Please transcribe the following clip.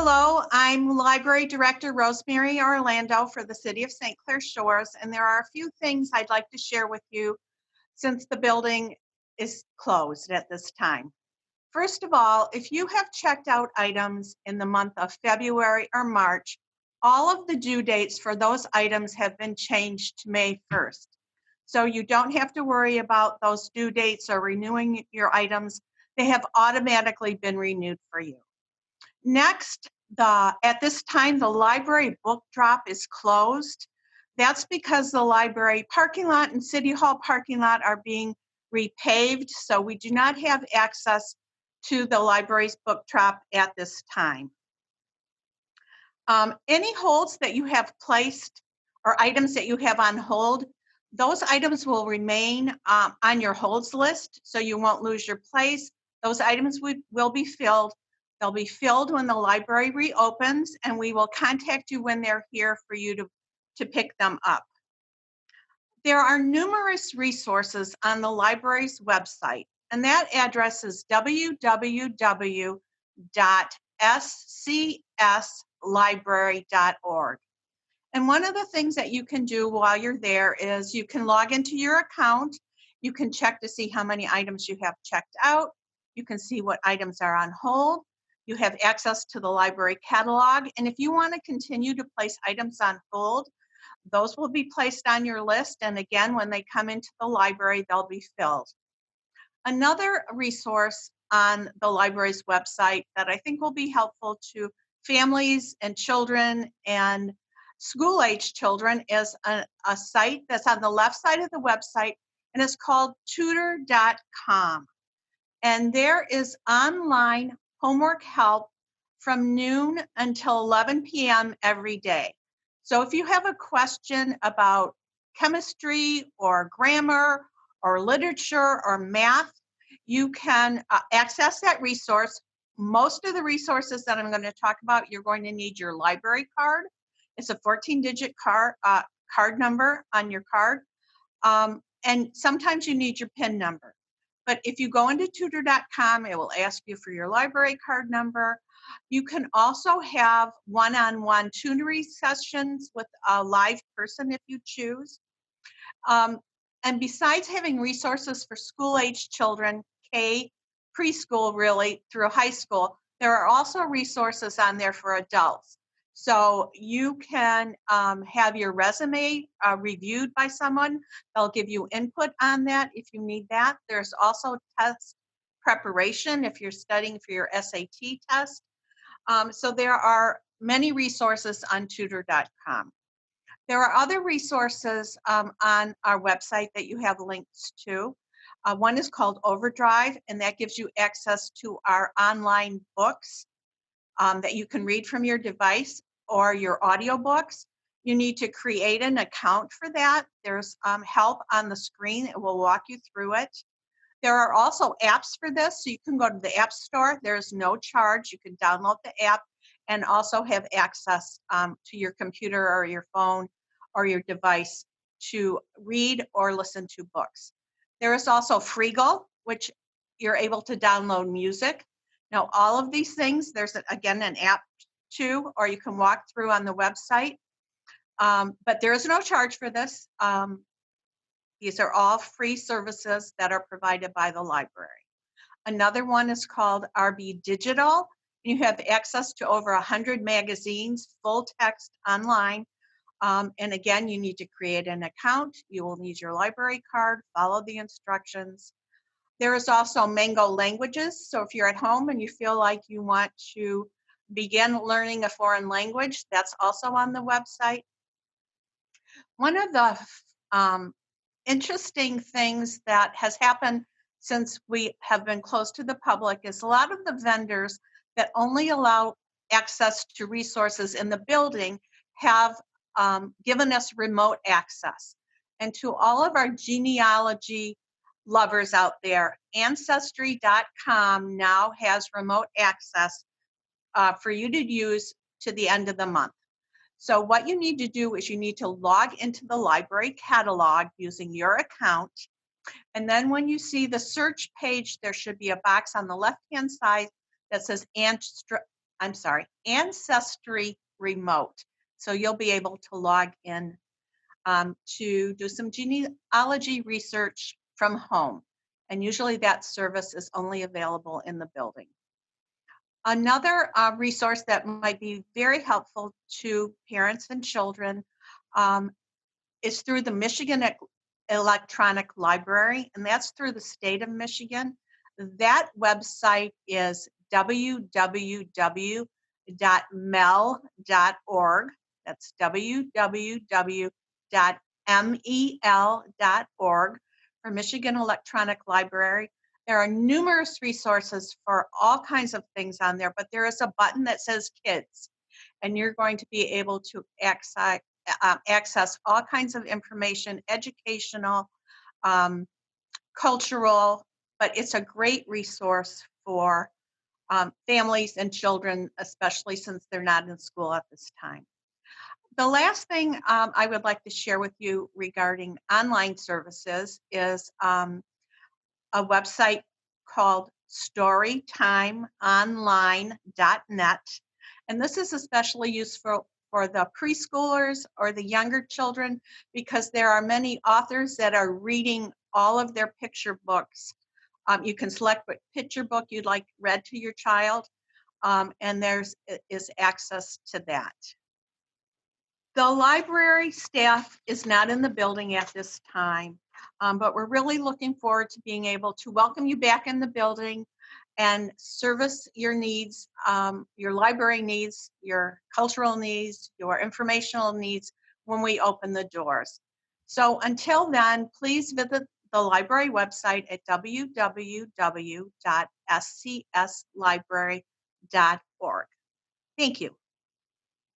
Hello, I'm Library Director Rosemary Orlando for the City of St. Clair Shores, and there are a few things I'd like to share with you since the building is closed at this time. First of all, if you have checked out items in the month of February or March, all of the due dates for those items have been changed to May 1st. So you don't have to worry about those due dates or renewing your items. They have automatically been renewed for you. Next, at this time, the library book drop is closed. That's because the library parking lot and City Hall parking lot are being repaved, so we do not have access to the library's book drop at this time. Any holds that you have placed or items that you have on hold, those items will remain on your holds list, so you won't lose your place. Those items will be filled. They'll be filled when the library reopens, and we will contact you when they're here for you to pick them up. There are numerous resources on the library's website, and that address is www.scslibrary.org. And one of the things that you can do while you're there is you can log into your account. You can check to see how many items you have checked out. You can see what items are on hold. You have access to the library catalog, and if you want to continue to place items on hold, those will be placed on your list, and again, when they come into the library, they'll be filled. Another resource on the library's website that I think will be helpful to families and children and school-age children is a site that's on the left side of the website, and it's called tutor.com. And there is online homework help from noon until 11 p.m. every day. So if you have a question about chemistry or grammar or literature or math, you can access that resource. Most of the resources that I'm going to talk about, you're going to need your library card. It's a 14-digit card number on your card. And sometimes you need your PIN number. But if you go into tutor.com, it will ask you for your library card number. You can also have one-on-one tutoring sessions with a live person if you choose. And besides having resources for school-age children, preschool really, through high school, there are also resources on there for adults. So you can have your resume reviewed by someone. They'll give you input on that if you need that. There's also test preparation if you're studying for your SAT test. So there are many resources on tutor.com. There are other resources on our website that you have links to. One is called Overdrive, and that gives you access to our online books that you can read from your device or your audiobooks. You need to create an account for that. There's help on the screen. It will walk you through it. There are also apps for this, so you can go to the App Store. There's no charge. You can download the app and also have access to your computer or your phone or your device to read or listen to books. There is also Freegal, which you're able to download music. Now, all of these things, there's, again, an app too, or you can walk through on the website. But there is no charge for this. These are all free services that are provided by the library. Another one is called RB Digital. You have access to over 100 magazines, full text online. And again, you need to create an account. You will need your library card, follow the instructions. There is also Mango Languages. So if you're at home and you feel like you want to begin learning a foreign language, that's also on the website. One of the interesting things that has happened since we have been closed to the public is a lot of the vendors that only allow access to resources in the building have given us remote access. And to all of our genealogy lovers out there, Ancestry.com now has remote access for you to use to the end of the month. So what you need to do is you need to log into the library catalog using your account. And then when you see the search page, there should be a box on the left-hand side that says Ancestry Remote. So you'll be able to log in to do some genealogy research from home. And usually that service is only available in the building. Another resource that might be very helpful to parents and children is through the Michigan Electronic Library, and that's through the state of Michigan. That website is www.mel.org. That's www.mel.org for Michigan Electronic Library. There are numerous resources for all kinds of things on there, but there is a button that says kids, and you're going to be able to access all kinds of information, educational, cultural, but it's a great resource for families and children, especially since they're not in school at this time. The last thing I would like to share with you regarding online services is a website called storytimeonline.net. And this is especially useful for the preschoolers or the younger children because there are many authors that are reading all of their picture books. You can select what picture book you'd like read to your child, and there is access to that. The library staff is not in the building at this time, but we're really looking forward to being able to welcome you back in the building and service your needs, your library needs, your cultural needs, your informational needs when we open the doors. So until then, please visit the library website at www.scslibrary.org. Thank you.